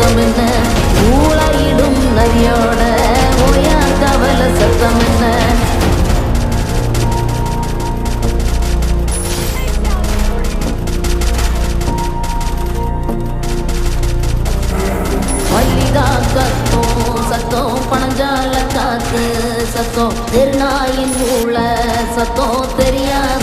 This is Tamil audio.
சத்தம் என்ன ஊழையிடும் நதியோட ஓயா கவல சத்தம் என்ன மல்லிகா கத்தோம் சத்தம் பணஞ்சால காத்து சத்தம் திருநாயின் மூளை சத்தம் தெரியாது